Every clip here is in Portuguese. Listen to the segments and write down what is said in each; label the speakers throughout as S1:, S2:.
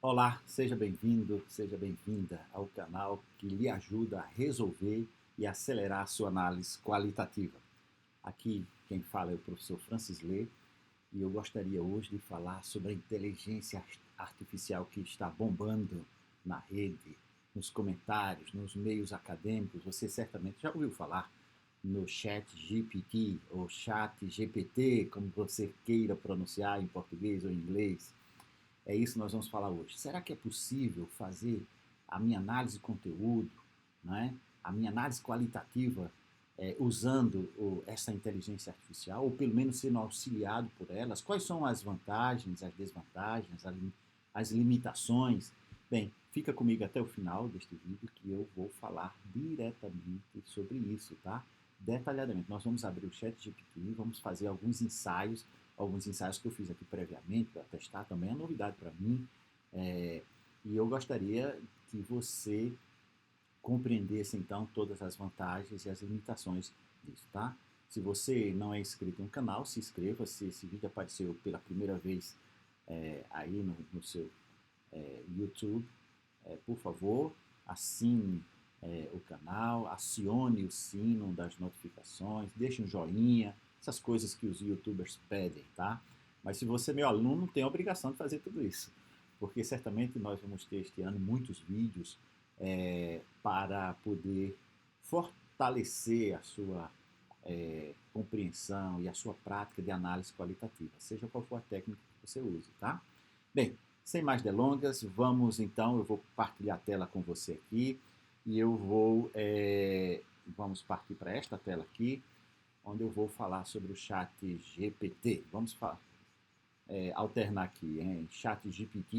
S1: Olá, seja bem-vindo, seja bem-vinda ao canal que lhe ajuda a resolver e acelerar a sua análise qualitativa. Aqui quem fala é o professor Francis Lê e eu gostaria hoje de falar sobre a inteligência artificial que está bombando na rede, nos comentários, nos meios acadêmicos. Você certamente já ouviu falar no Chat GPT ou Chat GPT, como você queira pronunciar em português ou em inglês. É isso que nós vamos falar hoje. Será que é possível fazer a minha análise de conteúdo, né? A minha análise qualitativa usando essa inteligência artificial, ou pelo menos sendo auxiliado por elas? Quais são as vantagens, as desvantagens, as limitações? Bem, fica comigo até o final deste vídeo que eu vou falar diretamente sobre isso, tá? Detalhadamente. Nós vamos abrir o chat GPT, vamos fazer alguns ensaios que eu fiz aqui previamente para testar, também é novidade para mim. É, e eu gostaria que você compreendesse então todas as vantagens e as limitações disso, tá? Se você não é inscrito no canal, se inscreva. Se esse vídeo apareceu pela primeira vez aí no seu YouTube, por favor, assine o canal, acione o sino das notificações, deixe um joinha, essas coisas que os YouTubers pedem, tá? Mas se você é meu aluno, não tem a obrigação de fazer tudo isso, porque certamente nós vamos ter este ano muitos vídeos para poder fortalecer a sua compreensão e a sua prática de análise qualitativa, seja qual for a técnica que você use, tá? Bem, sem mais delongas, vamos então, eu vou partilhar a tela com você aqui e vamos partir para esta tela aqui, onde eu vou falar sobre o chat GPT. Vamos alternar aqui em chat GPT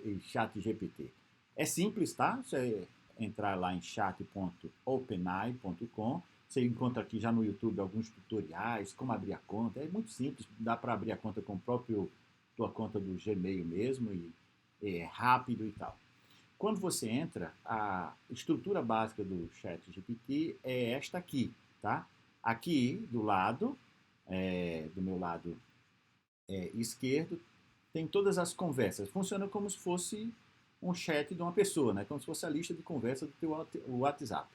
S1: e chat GPT. É simples, tá? Você entrar lá em chat.openai.com, você encontra aqui já no YouTube alguns tutoriais, como abrir a conta. É muito simples, dá para abrir a conta com tua conta do Gmail mesmo e é rápido e tal. Quando você entra, a estrutura básica do Chat GPT é esta aqui, tá? Aqui do meu lado esquerdo, tem todas as conversas. Funciona como se fosse um chat de uma pessoa, né? Como se fosse a lista de conversa do teu WhatsApp.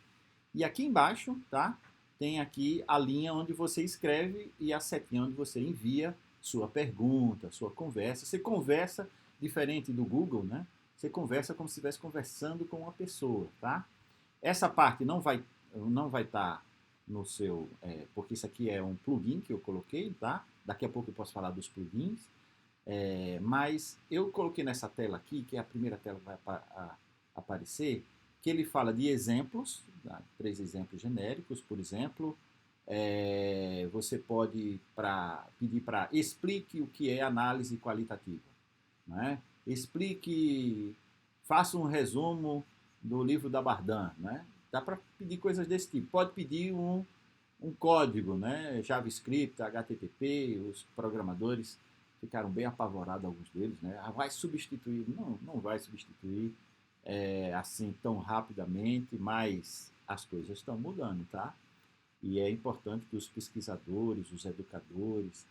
S1: E aqui embaixo, tá? Tem aqui a linha onde você escreve e a setinha onde você envia sua pergunta, sua conversa. Você conversa diferente do Google, né? Você conversa como se estivesse conversando com uma pessoa, tá? Essa parte não vai estar no seu, porque isso aqui é um plugin que eu coloquei, tá? Daqui a pouco eu posso falar dos plugins. Mas eu coloquei nessa tela aqui, que é a primeira tela que vai aparecer, que ele fala de exemplos, tá? 3 exemplos genéricos, por exemplo. Você pode pedir para explique o que é análise qualitativa. Né? Faça um resumo do livro da Bardan. Né? Dá para pedir coisas desse tipo. Pode pedir um código, né? JavaScript, HTTP, os programadores ficaram bem apavorados, alguns deles, né? Ah, vai substituir? Não, não vai substituir assim tão rapidamente, mas as coisas estão mudando, tá? E é importante que os pesquisadores, os educadores,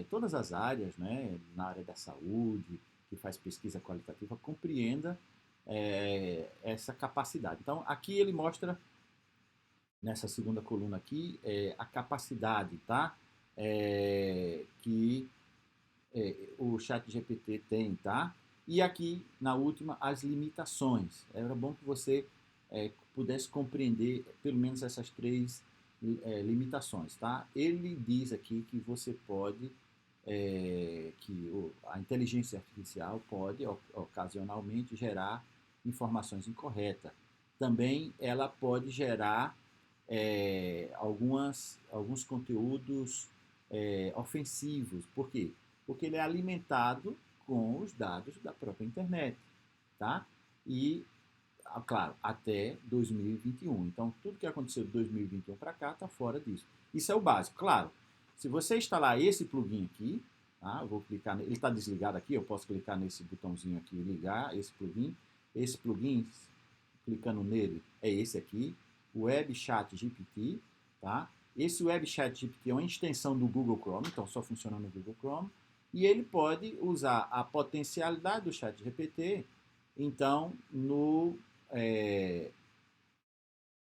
S1: todas as áreas, né, na área da saúde, que faz pesquisa qualitativa, compreenda essa capacidade. Então, aqui ele mostra nessa segunda coluna aqui, a capacidade, tá? Que o chat GPT tem, tá? E aqui, na última, as limitações. Era bom que você pudesse compreender pelo menos essas 3 limitações, tá? Ele diz aqui que você pode, a inteligência artificial pode, ocasionalmente, gerar informações incorretas. Também ela pode gerar alguns conteúdos ofensivos. Por quê? Porque ele é alimentado com os dados da própria internet, tá? E, claro, até 2021. Então, tudo que aconteceu de 2021 para cá está fora disso. Isso é o básico. Claro, se você instalar esse plugin aqui, tá? Eu vou clicar, ele está desligado aqui, eu posso clicar nesse botãozinho aqui, ligar esse plugin. Esse plugin, clicando nele, é esse aqui, o Web Chat GPT, tá? Esse Web Chat GPT é uma extensão do Google Chrome, então só funciona no Google Chrome. e ele pode usar a potencialidade do ChatGPT, então,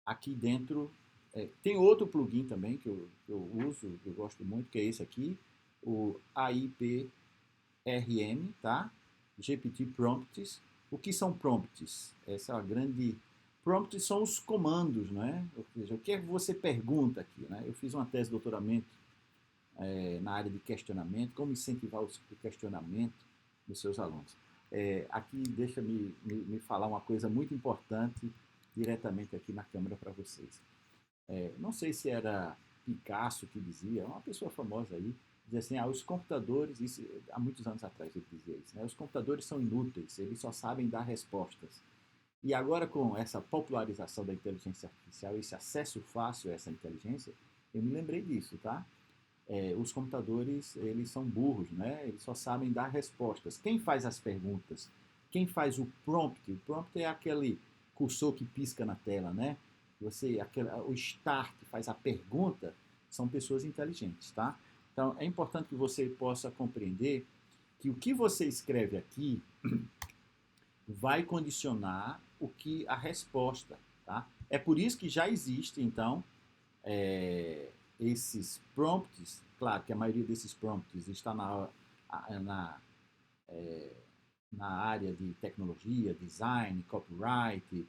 S1: aqui dentro. Tem outro plugin também que eu uso, que eu gosto muito, que é esse aqui, o AIPRM, tá? GPT Prompts. O que são prompts? Essa é a grande... Prompts são os comandos, né? Ou seja, o que é que você pergunta aqui, né? Eu fiz uma tese de doutoramento na área de questionamento, como incentivar o questionamento dos seus alunos. Aqui, deixa-me falar uma coisa muito importante diretamente aqui na câmera para vocês. Não sei se era Picasso que dizia, uma pessoa famosa aí, dizia assim, os computadores, isso, há muitos anos atrás ele dizia isso, né? Os computadores são inúteis, eles só sabem dar respostas. E agora com essa popularização da inteligência artificial, esse acesso fácil a essa inteligência, eu me lembrei disso, tá? Os computadores, eles são burros, né? Eles só sabem dar respostas. Quem faz as perguntas? Quem faz o prompt? O prompt é aquele cursor que pisca na tela, né? O start faz a pergunta, são pessoas inteligentes, tá? Então, é importante que você possa compreender que o que você escreve aqui vai condicionar a resposta, tá? É por isso que já existe, então, esses prompts. Claro que a maioria desses prompts está na, na área de tecnologia, design, copyright,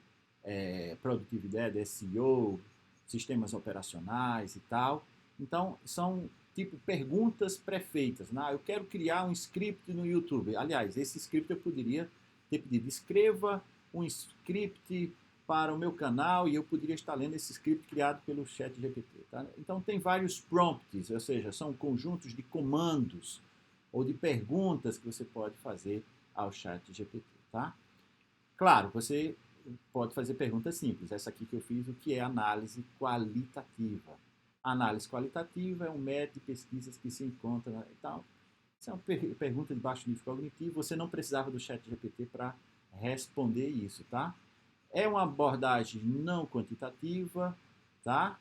S1: produtividade, SEO, sistemas operacionais e tal. Então, são tipo perguntas pré-feitas. Eu quero criar um script no YouTube. Aliás, esse script eu poderia ter pedido, escreva um script para o meu canal, e eu poderia estar lendo esse script criado pelo ChatGPT. Tá? Então, tem vários prompts, ou seja, são conjuntos de comandos ou de perguntas que você pode fazer ao ChatGPT. Tá? Claro, você pode fazer perguntas simples. Essa aqui que eu fiz, o que é análise qualitativa? A análise qualitativa é um método de pesquisas que se encontra... Então, isso é uma pergunta de baixo nível cognitivo. Você não precisava do ChatGPT para responder isso, tá? É uma abordagem não quantitativa, tá?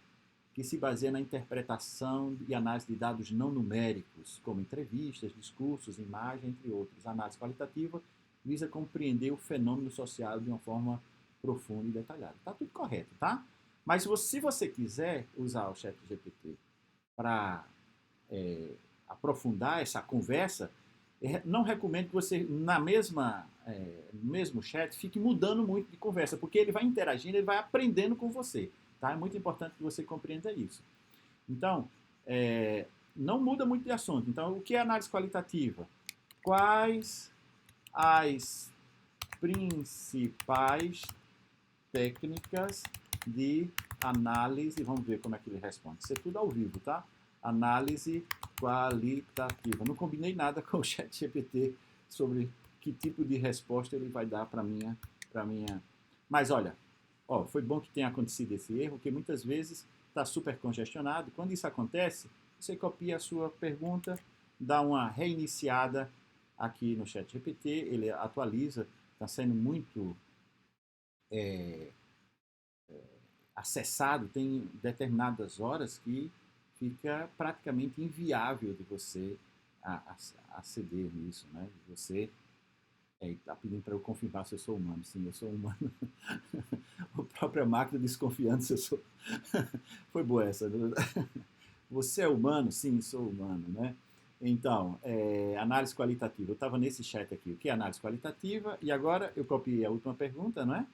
S1: Que se baseia na interpretação e análise de dados não numéricos, como entrevistas, discursos, imagem, entre outros. A análise qualitativa visa compreender o fenômeno social de uma forma profunda e detalhada. Tá tudo correto, tá? Mas se você quiser usar o ChatGPT para aprofundar essa conversa, não recomendo que você, no mesmo chat, fique mudando muito de conversa, porque ele vai interagindo, ele vai aprendendo com você. Tá? É muito importante que você compreenda isso. Então, não muda muito de assunto. Então, o que é análise qualitativa? Quais as principais técnicas de análise? Vamos ver como é que ele responde. Isso é tudo ao vivo, tá? Análise qualitativa. Não combinei nada com o ChatGPT sobre que tipo de resposta ele vai dar para minha. Mas olha, foi bom que tenha acontecido esse erro, porque muitas vezes está super congestionado. Quando isso acontece, você copia a sua pergunta, dá uma reiniciada aqui no ChatGPT, ele atualiza, está sendo muito acessado, tem determinadas horas que fica praticamente inviável de você aceder nisso, né? Você está pedindo para eu confirmar se eu sou humano. Sim, eu sou humano. A própria máquina desconfiando se eu sou... Foi boa essa. Você é humano? Sim, sou humano, né? Então, análise qualitativa. Eu estava nesse chat aqui. O que é análise qualitativa? E agora eu copiei a última pergunta, não é?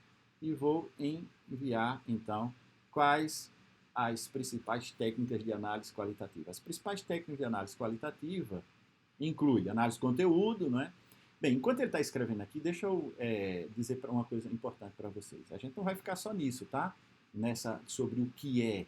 S1: E vou enviar, então, quais as principais técnicas de análise qualitativa. As principais técnicas de análise qualitativa incluem análise de conteúdo, não é? Bem, enquanto ele está escrevendo aqui, deixa eu dizer uma coisa importante para vocês. A gente não vai ficar só nisso, tá? Sobre o que é.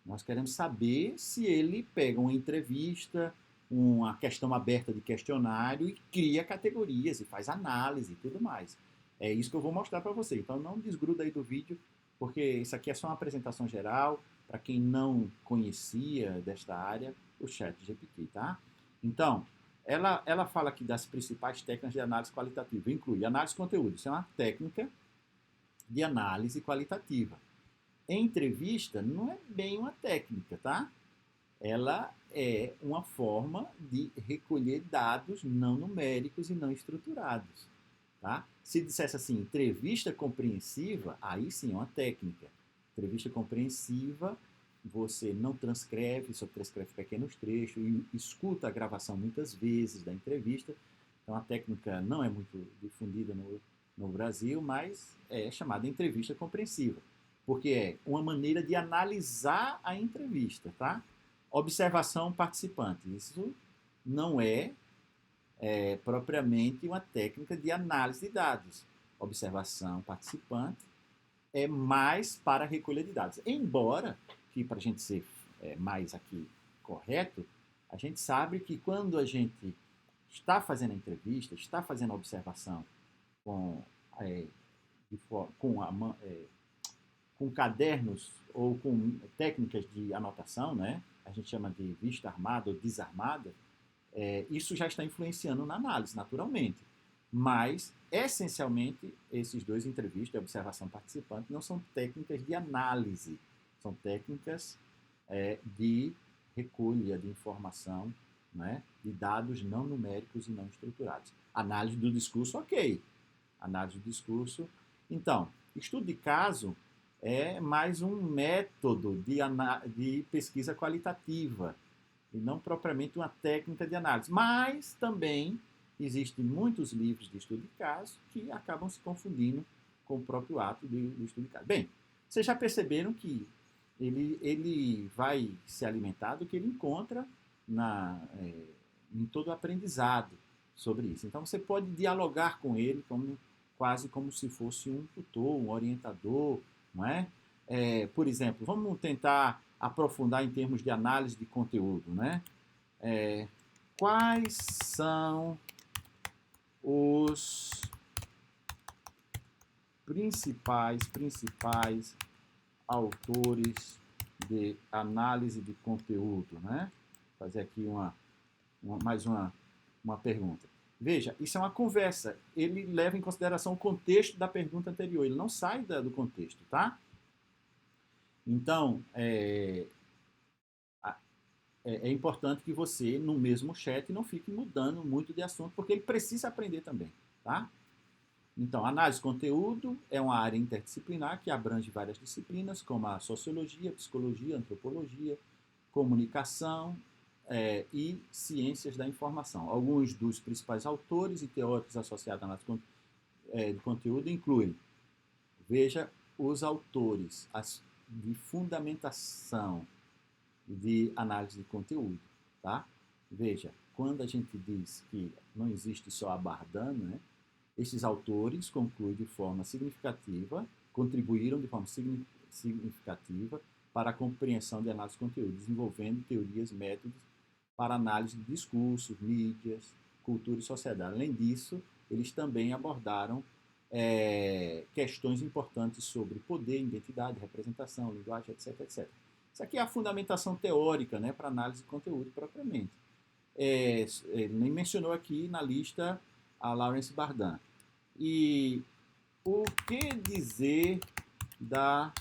S1: Nós queremos saber se ele pega uma entrevista, uma questão aberta de questionário e cria categorias e faz análise e tudo mais. É isso que eu vou mostrar para você. Então não desgruda aí do vídeo, porque isso aqui é só uma apresentação geral para quem não conhecia desta área, o ChatGPT, tá? Então, ela fala aqui das principais técnicas de análise qualitativa. Inclui análise de conteúdo. Isso é uma técnica de análise qualitativa. Entrevista não é bem uma técnica, tá? ela é uma forma de recolher dados não numéricos e não estruturados. Tá? Se dissesse assim, entrevista compreensiva, aí sim é uma técnica. Entrevista compreensiva, você não transcreve, só transcreve pequenos trechos e escuta a gravação muitas vezes da entrevista. Então a técnica não é muito difundida no Brasil, mas é chamada entrevista compreensiva, porque é uma maneira de analisar a entrevista, tá? Observação participante, isso não é propriamente uma técnica de análise de dados. Observação participante é mais para a recolha de dados. Embora, que para a gente ser mais aqui correto, a gente sabe que quando a gente está fazendo a entrevista, está fazendo a observação com, é, com, com cadernos ou com técnicas de anotação, né? A gente chama de vista armada ou desarmada, isso já está influenciando na análise, naturalmente. Mas, essencialmente, esses dois, entrevista e observação participante, não são técnicas de análise, são técnicas de recolha de informação, né, de dados não numéricos e não estruturados. Análise do discurso, ok. Análise do discurso. Então, estudo de caso é mais um método de pesquisa qualitativa, e não propriamente uma técnica de análise. Mas também existem muitos livros de estudo de caso que acabam se confundindo com o próprio ato do estudo de caso. Bem, vocês já perceberam que ele vai se alimentar do que ele encontra em todo o aprendizado sobre isso. Então você pode dialogar com ele quase como se fosse um tutor, um orientador, não é? Por exemplo, vamos tentar aprofundar em termos de análise de conteúdo, né? Quais são os principais autores de análise de conteúdo, né? Fazer aqui mais uma pergunta. Veja, isso é uma conversa. Ele leva em consideração o contexto da pergunta anterior. Ele não sai do contexto, tá? Então, é importante que você, no mesmo chat, não fique mudando muito de assunto, porque ele precisa aprender também, tá? Então, análise de conteúdo é uma área interdisciplinar que abrange várias disciplinas, como a sociologia, psicologia, antropologia, comunicação e ciências da informação. Alguns dos principais autores e teóricos associados à análise de conteúdo incluem, veja, os autores de fundamentação de análise de conteúdo, tá? Veja, quando a gente diz que não existe só a Bardan, né? Esses autores concluem de forma significativa, contribuíram de forma significativa para a compreensão de análise de conteúdo, desenvolvendo teorias, métodos para análise de discursos, mídias, cultura e sociedade. Além disso, eles também abordaram questões importantes sobre poder, identidade, representação, linguagem, etc, etc. Isso aqui é a fundamentação teórica, né, para análise de conteúdo propriamente. Ele nem mencionou aqui na lista a Lawrence Bardan. E o que dizer da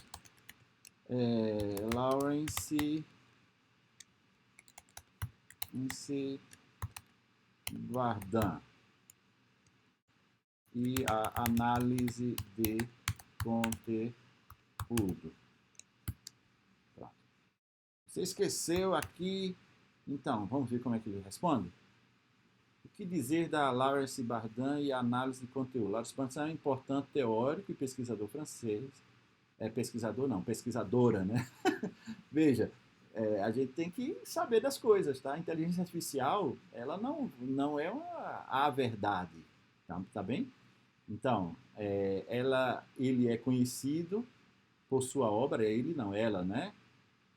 S1: Lawrence Bardan e a análise de conteúdo? Pronto. Você esqueceu aqui, então vamos ver como é que ele responde. O que dizer da Lawrence Bardan e a análise de conteúdo? Lawrence Bardan é um importante teórico e pesquisador francês. Pesquisadora, né? Veja, a gente tem que saber das coisas, tá? A inteligência artificial, ela não é a verdade, tá bem? Então, ele é conhecido por sua obra, ela, né?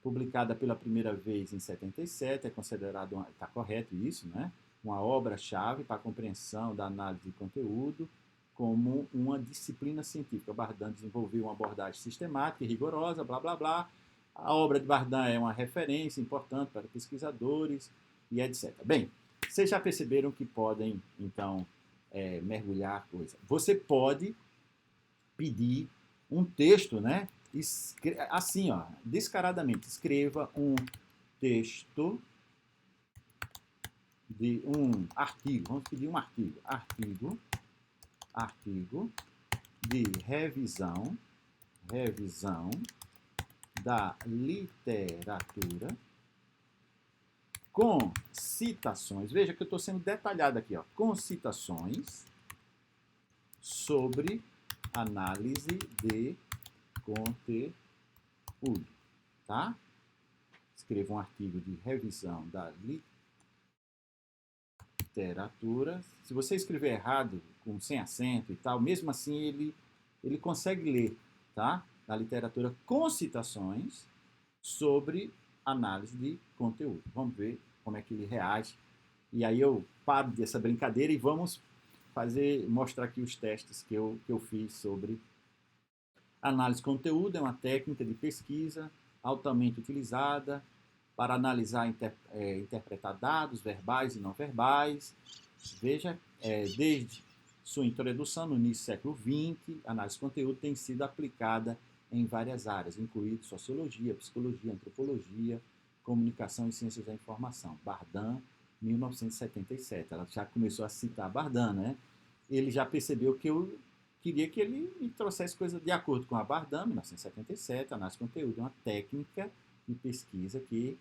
S1: Publicada pela primeira vez em 77, é considerado, está correto isso, né? Uma obra-chave para a compreensão da análise de conteúdo como uma disciplina científica. Bardan desenvolveu uma abordagem sistemática e rigorosa, blá, blá, blá. A obra de Bardan é uma referência importante para pesquisadores e etc. Bem, vocês já perceberam que podem, então, mergulhar coisa. Você pode pedir um texto, né? Assim, ó, descaradamente, escreva um texto de um artigo, vamos pedir um artigo de revisão da literatura com citações, veja que eu estou sendo detalhado aqui, ó, com citações sobre análise de conteúdo, tá? Escreva um artigo de revisão da literatura. Se você escrever errado, sem acento e tal, mesmo assim ele consegue ler, tá? Da literatura com citações sobre análise de conteúdo. Vamos ver como é que ele reage. E aí eu paro dessa brincadeira e vamos mostrar aqui os testes que eu fiz sobre análise de conteúdo. É uma técnica de pesquisa altamente utilizada para analisar e interpretar dados verbais e não verbais. Veja, desde sua introdução no início do século XX, a análise de conteúdo tem sido aplicada em várias áreas, incluindo sociologia, psicologia, antropologia, comunicação e ciências da informação. Bardin, 1977. Ela já começou a citar Bardin, né? Ele já percebeu que eu queria que ele me trouxesse coisas de acordo com a Bardin, 1977. A análise de conteúdo é uma técnica de pesquisa que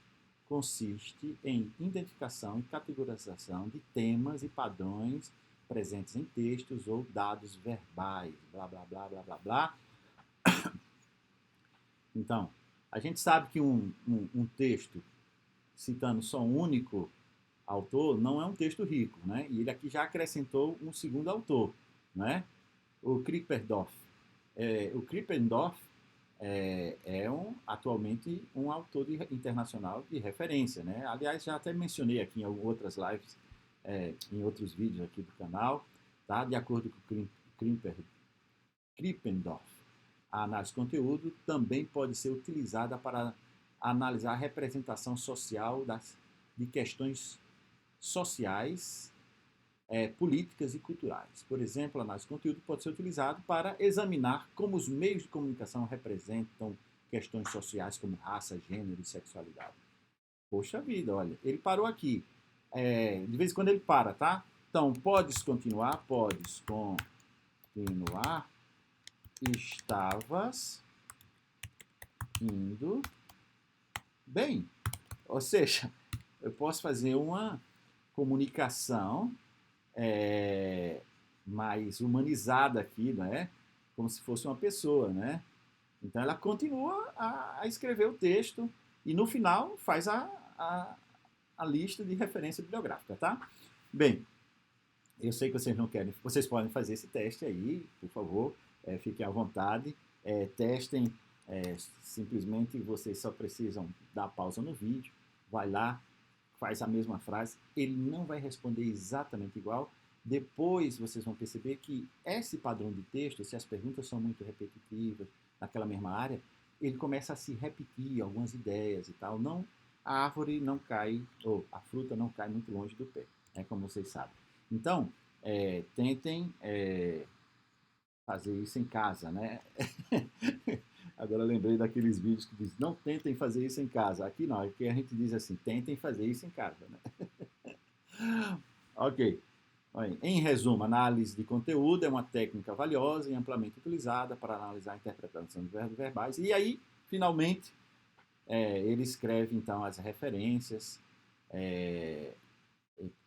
S1: consiste em identificação e categorização de temas e padrões presentes em textos ou dados verbais, blá, blá, blá, blá, blá, blá. Então, a gente sabe que um texto citando só um único autor não é um texto rico, né? E ele aqui já acrescentou um segundo autor, né? O Krippendorff. O Krippendorff atualmente um autor internacional de referência, né? Aliás, já até mencionei aqui em outras lives, em outros vídeos aqui do canal, tá? De acordo com Krippendorff, a análise de conteúdo também pode ser utilizada para analisar a representação social de questões sociais, políticas e culturais. Por exemplo, a análise de conteúdo pode ser utilizado para examinar como os meios de comunicação representam questões sociais como raça, gênero e sexualidade. Poxa vida, olha, ele parou aqui. De vez em quando ele para, tá? Então, podes continuar? Podes continuar. Estavas indo bem. Ou seja, eu posso fazer uma comunicação mais humanizada aqui, né? Como se fosse uma pessoa, né? Então ela continua a escrever o texto e no final faz a lista de referência bibliográfica, tá? Bem, eu sei que vocês não querem, vocês podem fazer esse teste aí, por favor, fiquem à vontade, testem, simplesmente vocês só precisam dar pausa no vídeo, vai lá, faz a mesma frase, ele não vai responder exatamente igual. Depois vocês vão perceber que esse padrão de texto, se as perguntas são muito repetitivas naquela mesma área, ele começa a se repetir algumas ideias e tal. Não, a árvore não cai, ou a fruta não cai muito longe do pé, como vocês sabem. Então, tentem fazer isso em casa, né? Agora eu lembrei daqueles vídeos que diz não tentem fazer isso em casa. Aqui não, aqui a gente diz assim, tentem fazer isso em casa, né? Ok. Em resumo, análise de conteúdo é uma técnica valiosa e amplamente utilizada para analisar a interpretação de verbos verbais. E aí, finalmente, ele escreve então as referências.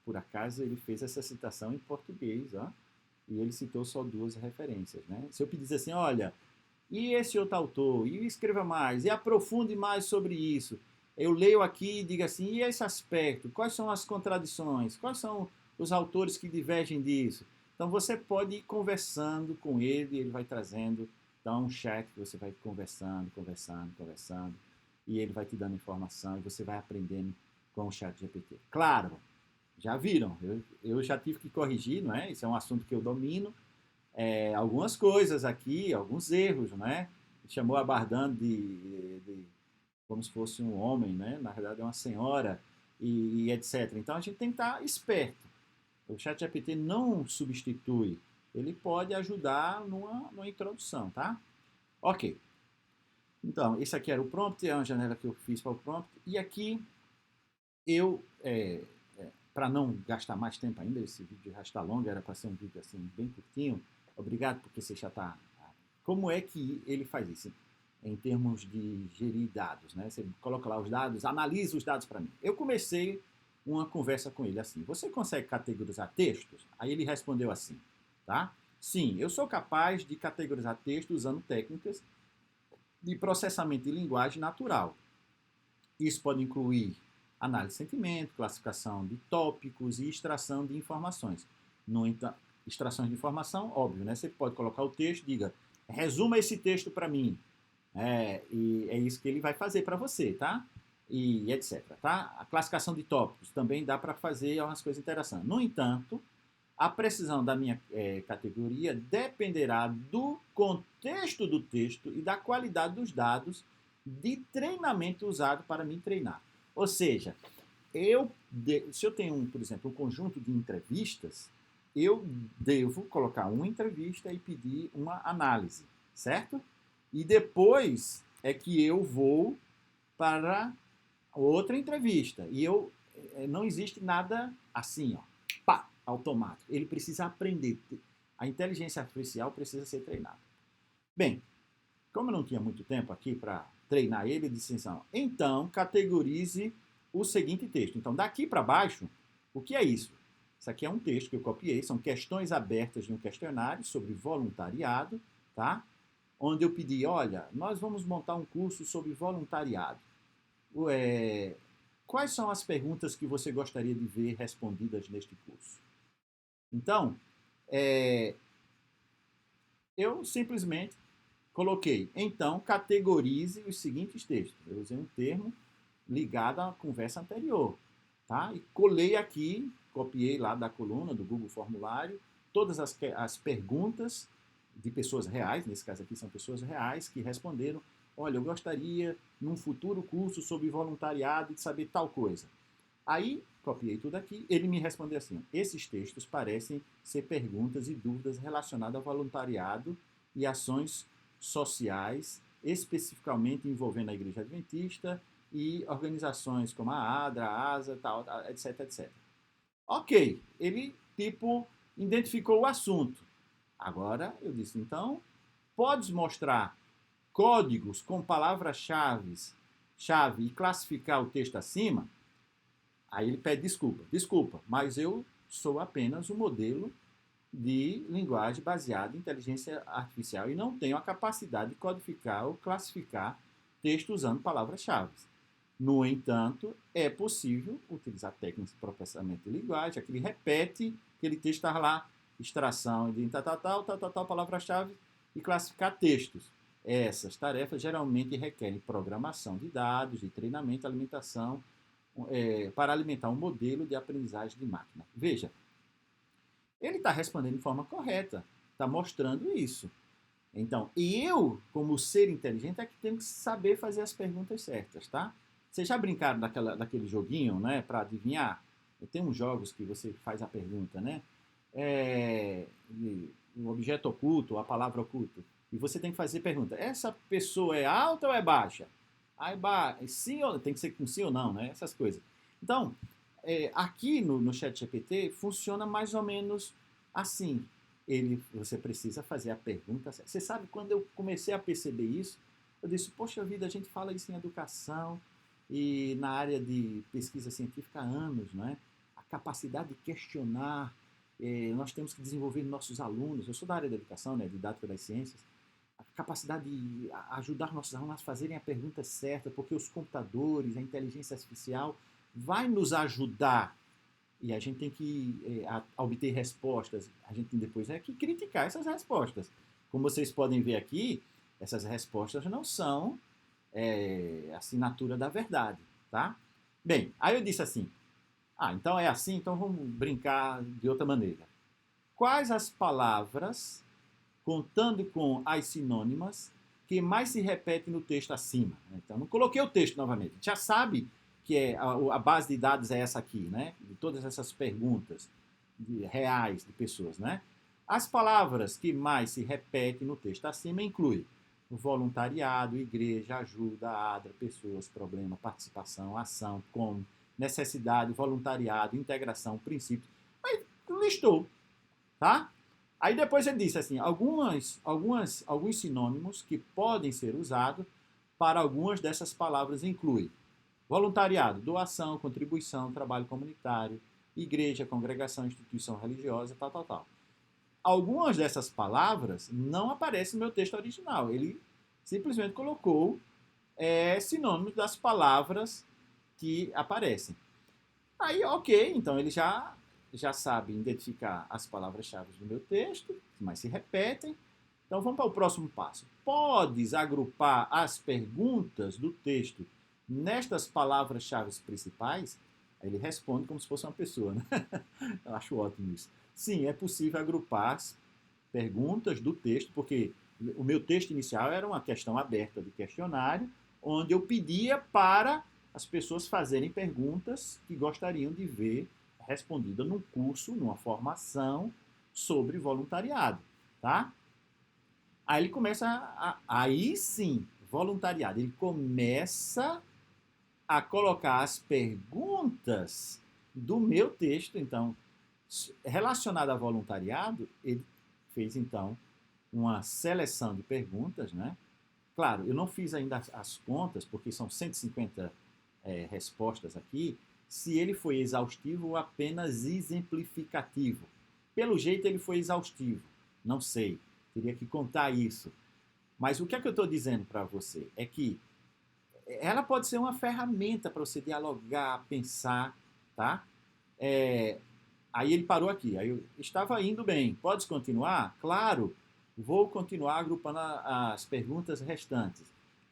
S1: Por acaso ele fez essa citação em português, ó, e ele citou só 2 referências, né? Se eu pedisse assim, olha, e esse outro autor, e escreva mais, e aprofunde mais sobre isso, eu leio aqui e digo assim, e esse aspecto, quais são as contradições, quais são os autores que divergem disso? Então você pode ir conversando com ele, ele vai trazendo, então um chat que você vai conversando, e ele vai te dando informação, e você vai aprendendo com o chat GPT. Claro, já viram, eu já tive que corrigir, não é? Isso é um assunto que eu domino, algumas coisas aqui, alguns erros, né? Chamou a Bardin de como se fosse um homem, né? Na verdade é uma senhora e etc. Então a gente tem que estar esperto. O ChatGPT não substitui, ele pode ajudar numa introdução, tá? Ok. Então, esse aqui era o prompt, é uma janela que eu fiz para o prompt. E aqui Eu, para não gastar mais tempo ainda, esse vídeo já está longo, era para ser um vídeo assim bem curtinho. Obrigado porque você já está. Como é que ele faz isso? Em termos de gerir dados, né? Você coloca lá os dados, analisa os dados para mim. Eu comecei uma conversa com ele assim: você consegue categorizar textos? Aí ele respondeu assim, tá? Sim, eu sou capaz de categorizar textos usando técnicas de processamento de linguagem natural. Isso pode incluir análise de sentimento, classificação de tópicos e extração de informações. No entanto, extrações de informação, óbvio, né? Você pode colocar o texto, diga, resuma esse texto para mim. E é isso que ele vai fazer para você, tá? E etc, tá? A classificação de tópicos também dá para fazer algumas coisas interessantes. No entanto, a precisão da minha categoria dependerá do contexto do texto e da qualidade dos dados de treinamento usado para me treinar. Ou seja, se eu tenho, por exemplo, um conjunto de entrevistas, eu devo colocar uma entrevista e pedir uma análise, certo? E depois é que eu vou para outra entrevista. E não existe nada assim, ó, pá, automático. Ele precisa aprender. A inteligência artificial precisa ser treinada. Bem, como eu não tinha muito tempo aqui para treinar ele, eu disse assim, então categorize o seguinte texto. Então, daqui para baixo, o que é isso? Isso aqui é um texto que eu copiei, são questões abertas de um questionário sobre voluntariado, tá? Onde eu pedi, olha, nós vamos montar um curso sobre voluntariado. É, quais são as perguntas que você gostaria de ver respondidas neste curso? Então, é, eu simplesmente coloquei, então, categorize os seguintes textos. Eu usei um termo ligado à conversa anterior, tá? E colei aqui, copiei lá da coluna do Google Formulário, todas as perguntas de pessoas reais, nesse caso aqui são pessoas reais, que responderam, olha, eu gostaria, num futuro curso sobre voluntariado, de saber tal coisa. Aí, copiei tudo aqui, ele me respondeu assim, esses textos parecem ser perguntas e dúvidas relacionadas ao voluntariado e ações sociais, especificamente envolvendo a Igreja Adventista e organizações como a ADRA, a ASA, tal, etc, etc. Ok, ele, tipo, identificou o assunto. Agora, eu disse, então, podes mostrar códigos com palavras-chave e classificar o texto acima? Aí ele pede desculpa. Desculpa, mas eu sou apenas um modelo de linguagem baseada em inteligência artificial e não tenho a capacidade de codificar ou classificar texto usando palavras-chave. No entanto, é possível utilizar técnicas de processamento de linguagem, aquele repete, aquele texto está lá, extração de tal, palavra-chave e classificar textos. Essas tarefas geralmente requerem programação de dados, de treinamento, alimentação, para alimentar um modelo de aprendizagem de máquina. Veja, ele está respondendo de forma correta, está mostrando isso. Então, eu, como ser inteligente, é que tenho que saber fazer as perguntas certas, tá? Vocês já brincaram daquele joguinho, né, para adivinhar? Tem uns jogos que você faz a pergunta, né? Um objeto oculto, a palavra oculto. E você tem que fazer pergunta. Essa pessoa é alta ou é baixa? Aí, sim ou tem que ser com sim ou não, né? Essas coisas. Então, aqui no ChatGPT funciona mais ou menos assim. Você precisa fazer a pergunta certa. Você sabe, quando eu comecei a perceber isso, eu disse, poxa vida, a gente fala isso em educação e na área de pesquisa científica há anos, não é? A capacidade de questionar, nós temos que desenvolver nossos alunos, eu sou da área da educação, né, didática das ciências, a capacidade de ajudar nossos alunos a fazerem a pergunta certa, porque os computadores, a inteligência artificial vai nos ajudar e a gente tem que obter respostas. A gente tem depois que criticar essas respostas. Como vocês podem ver aqui, essas respostas não são assinatura da verdade, tá? Bem, aí eu disse assim, então é assim, então vamos brincar de outra maneira. Quais as palavras, contando com as sinônimas, que mais se repetem no texto acima? Então, não coloquei o texto novamente. A gente já sabe que a base de dados é essa aqui, né? De todas essas perguntas reais de pessoas, né? As palavras que mais se repetem no texto acima incluem voluntariado, igreja, ajuda, ADRA, pessoas, problema, participação, ação, como, necessidade, voluntariado, integração, princípios. Aí listou, tá? Aí depois ele disse assim, alguns sinônimos que podem ser usados para algumas dessas palavras incluem voluntariado, doação, contribuição, trabalho comunitário, igreja, congregação, instituição religiosa, tal, tal, tal. Algumas dessas palavras não aparecem no meu texto original. Ele simplesmente colocou sinônimos das palavras que aparecem. Aí, ok, então ele já sabe identificar as palavras-chave do meu texto, mas se repetem. Então vamos para o próximo passo. Podes agrupar as perguntas do texto nestas palavras-chave principais? Aí ele responde como se fosse uma pessoa, né? Eu acho ótimo isso. Sim, é possível agrupar as perguntas do texto, porque o meu texto inicial era uma questão aberta de questionário, onde eu pedia para as pessoas fazerem perguntas que gostariam de ver respondida num curso, numa formação sobre voluntariado, tá? Aí ele começa aí sim, voluntariado, ele começa a colocar as perguntas do meu texto, então, relacionada a voluntariado, ele fez então uma seleção de perguntas, né? Claro, eu não fiz ainda as contas, porque são 150 respostas aqui, se ele foi exaustivo ou apenas exemplificativo. Pelo jeito ele foi exaustivo, não sei, teria que contar isso. Mas o que é que eu estou dizendo para você? É que ela pode ser uma ferramenta para você dialogar, pensar, tá? É, aí ele parou aqui, aí eu estava indo bem, podes continuar? Claro, vou continuar agrupando as perguntas restantes.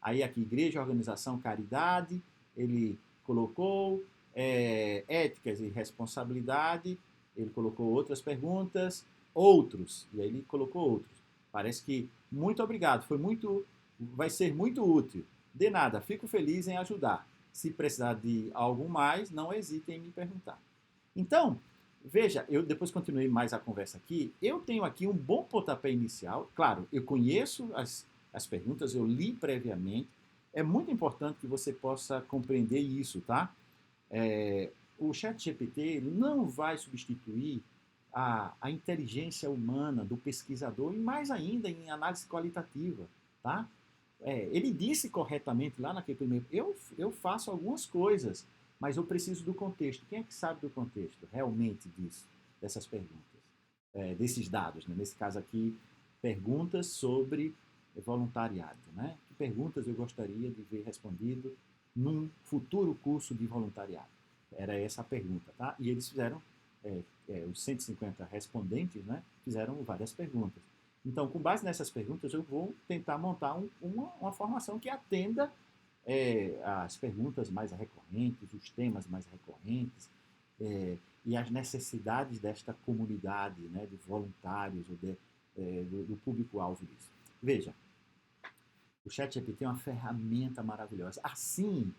S1: Aí aqui, igreja, organização, caridade, ele colocou éticas e responsabilidade, ele colocou outras perguntas, outros, e aí ele colocou outros. Parece que, muito obrigado, vai ser muito útil. De nada, fico feliz em ajudar. Se precisar de algo mais, não hesite em me perguntar. Então, veja, eu depois continuei mais a conversa aqui. Eu tenho aqui um bom pontapé inicial. Claro, eu conheço as perguntas, eu li previamente. É muito importante que você possa compreender isso, tá? O ChatGPT não vai substituir a inteligência humana do pesquisador e mais ainda em análise qualitativa, tá? Ele disse corretamente lá naquele primeiro, eu faço algumas coisas, mas eu preciso do contexto. Quem é que sabe do contexto realmente disso, dessas perguntas, desses dados, né? Nesse caso aqui, perguntas sobre voluntariado, né? Que perguntas eu gostaria de ver respondido num futuro curso de voluntariado? Era essa a pergunta, tá? E eles fizeram, os 150 respondentes, né? Fizeram várias perguntas. Então, com base nessas perguntas, eu vou tentar montar uma formação que atenda as perguntas mais recorrentes, os temas mais recorrentes e as necessidades desta comunidade, né, de voluntários ou do público-alvo disso. Veja, o ChatGPT é uma ferramenta maravilhosa. Assim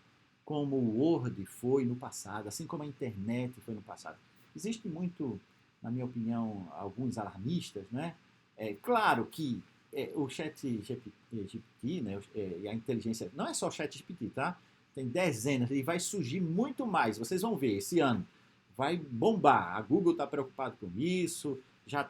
S1: como o Word foi no passado, assim como a internet foi no passado. Existe muito, na minha opinião, alguns alarmistas, né? Claro que o ChatGPT, né, e a inteligência, não é só o ChatGPT, tá? Tem dezenas e vai surgir muito mais. Vocês vão ver esse ano. Vai bombar. A Google está preocupada com isso. Já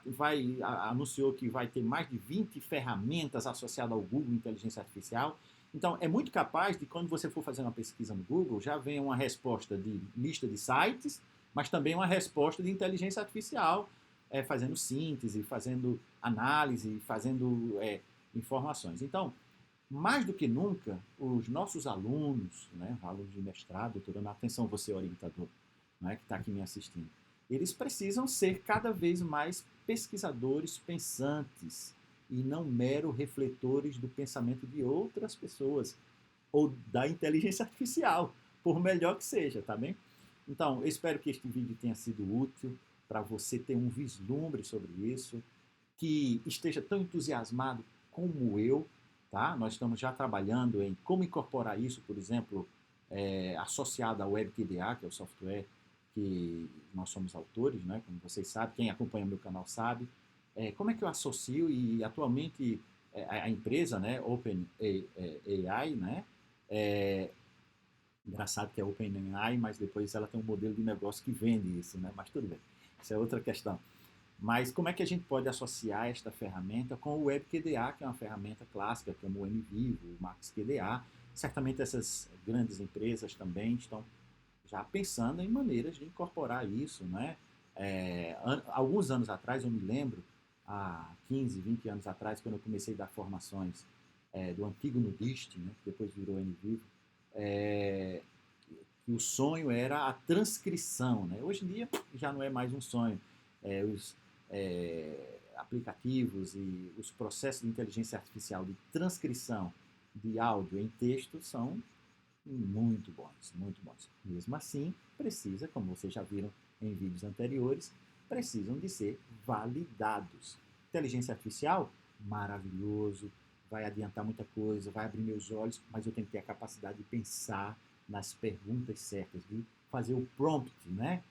S1: anunciou que vai ter mais de 20 ferramentas associadas ao Google Inteligência Artificial. Então, é muito capaz de, quando você for fazer uma pesquisa no Google, já venha uma resposta de lista de sites, mas também uma resposta de inteligência artificial, fazendo síntese, fazendo análise, fazendo informações. Então, mais do que nunca, os nossos alunos, né, alunos de mestrado, doutorando, atenção você orientador, né, que está aqui me assistindo, eles precisam ser cada vez mais pesquisadores pensantes e não mero refletores do pensamento de outras pessoas ou da inteligência artificial, por melhor que seja, tá bem? Então, eu espero que este vídeo tenha sido útil para você ter um vislumbre sobre isso, que esteja tão entusiasmado como eu, tá? Nós estamos já trabalhando em como incorporar isso, por exemplo, associado ao WebTDA, que é o software que nós somos autores, né? Como vocês sabem, quem acompanha meu canal sabe. Como é que eu associo e atualmente a empresa, né, OpenAI, né, Engraçado que é OpenAI, mas depois ela tem um modelo de negócio que vende isso, né? Mas tudo bem, isso é outra questão. Mas como é que a gente pode associar esta ferramenta com o WebQDA, que é uma ferramenta clássica, como o MVivo, o MaxQDA? Certamente essas grandes empresas também estão já pensando em maneiras de incorporar isso, né? Alguns anos atrás, eu me lembro, há 15, 20 anos atrás, quando eu comecei a dar formações do antigo Nudist, né, que depois virou NVivo, é, o sonho era a transcrição. Né? Hoje em dia já não é mais um sonho. Os aplicativos e os processos de inteligência artificial de transcrição de áudio em texto são muito bons, muito bons. Mesmo assim, precisa, como vocês já viram em vídeos anteriores, precisam de ser validados. Inteligência artificial, maravilhoso, vai adiantar muita coisa, vai abrir meus olhos, mas eu tenho que ter a capacidade de pensar nas perguntas certas, de fazer o prompt, né?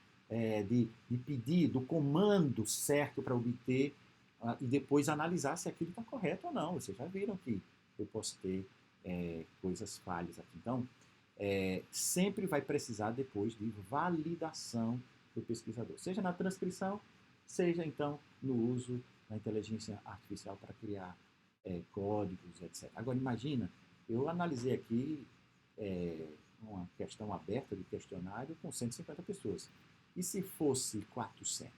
S1: De pedir do comando certo para obter e depois analisar se aquilo está correto ou não. Vocês já viram que eu posso ter coisas falhas aqui. Então, sempre vai precisar depois de validação do pesquisador, seja na transcrição, seja então no uso da inteligência artificial para criar códigos, etc. Agora imagina, eu analisei aqui uma questão aberta de questionário com 150 pessoas. E se fosse 400?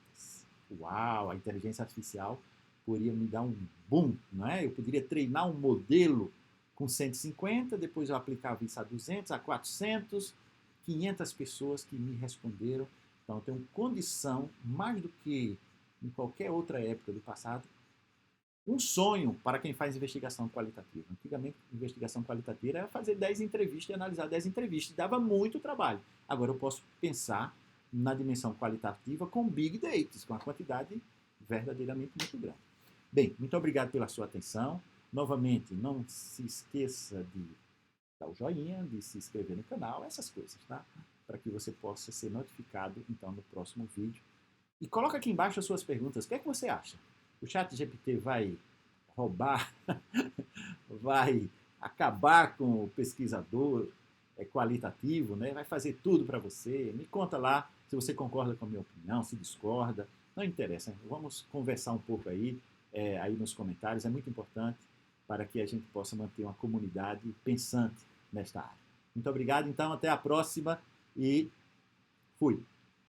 S1: Uau, a inteligência artificial poderia me dar um boom, não é? Eu poderia treinar um modelo com 150, depois eu aplicava isso a 200, a 400, 500 pessoas que me responderam. Então, eu tenho condição, mais do que em qualquer outra época do passado, um sonho para quem faz investigação qualitativa. Antigamente, investigação qualitativa era fazer 10 entrevistas e analisar 10 entrevistas. Dava muito trabalho. Agora, eu posso pensar na dimensão qualitativa com big data, com a quantidade verdadeiramente muito grande. Bem, muito obrigado pela sua atenção. Novamente, não se esqueça de dar o joinha, de se inscrever no canal, essas coisas, tá? Para que você possa ser notificado, então, no próximo vídeo. E coloca aqui embaixo as suas perguntas. O que é que você acha? O ChatGPT vai roubar, vai acabar com o pesquisador qualitativo, né? Vai fazer tudo para você. Me conta lá se você concorda com a minha opinião, se discorda. Não interessa, vamos conversar um pouco aí nos comentários. É muito importante para que a gente possa manter uma comunidade pensante nesta área. Muito obrigado, então, até a próxima e fui!